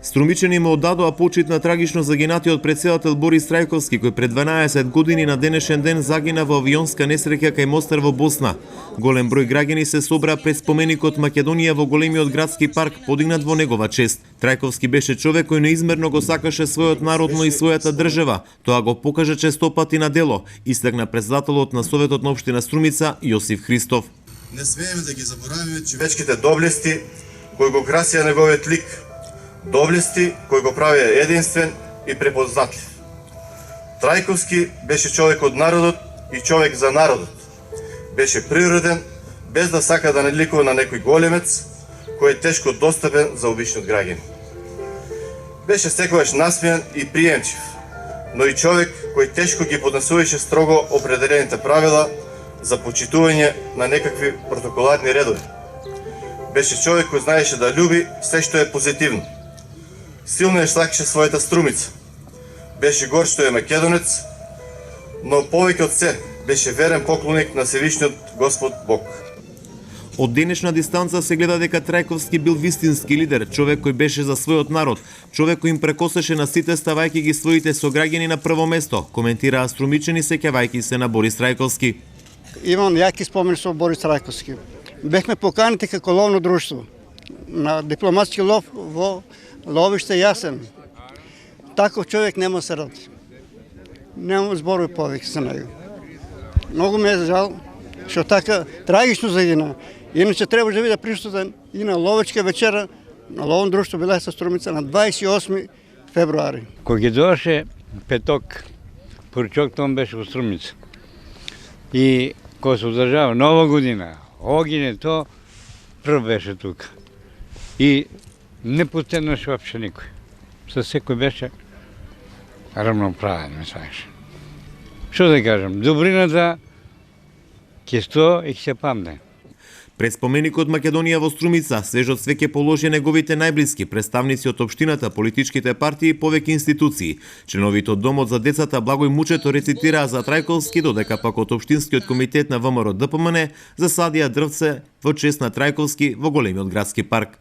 Струмичани му оддадоа почит на трагично загинатиот претседател Борис Трајковски, кој пред 12 години на денешен ден загина во авионска несреќа кај Мостар во Босна. Голем број граѓани се собра пред споменикот Македонија во големиот градски парк, подигнат во негова чест. Трајковски беше човек кој неизмерно го сакаше својот народ, но и својата држава. Тоа го покажа честопати на дело, истакна председателот на Советот на општина Струмица Јосиф Христов. Не смееме да ги заборавиме човечките доблести кои го красија неговиот лик, доблести кои го правија единствен и препознатлив. Трајковски беше човек од народот и човек за народот. Беше природен, без да сака да надликува на некој големец, кој е тешко достапен за обичниот граѓанин. Беше секогаш насмејан и приемчив, но и човек кој тешко ги поднесуваше строго определените правила за почитување на некакви протоколарни редови. Беше човек кој знаеше да љуби се што е позитивно. Силно ја сакаше својата Струмица. Беше гор што е македонец, но повеќе од се беше верен поклоник на Севишниот Господ Бог. Од денешна дистанца се гледа дека Трајковски бил вистински лидер, човек кој беше за својот народ, човек кој им прекосеше на сите ставајќи ги своите сограѓани на прво место, коментираа струмичани сеќавајќи се на Борис Трајковски. Имам јаки спомени со Борис Трајковски. Бехме поканети како ловно друштво на дипломатски лов во ловиште Јасен. Таков човек нема се роди. Нема зборови повеќе за него. Многу ме е жал што така трагично загина. Иначе требаше да биде присутен и на ловечка вечера на ловно друштво биле со Струмица на 28 февруари. Кога ги доше петок, поручокот он беше во Струмица. И кога се одржава Нова година, огине то, прв беше тука. И не потенаше воопшто никој. Со секој беше равноправен, мислиш. Што да кажам, добрината ќе сто и ќе се памне. Пред споменикот Македонија во Струмица, свежот свеќе положи неговите најблиски, представници од општината, политичките партии и повеќе институции. Членовите од Домот за децата Благој Мучето рецитираа за Трајковски, додека пак од општинскиот комитет на ВМРО ДПМН засадија дрвце во чест на Трајковски во големиот градски парк.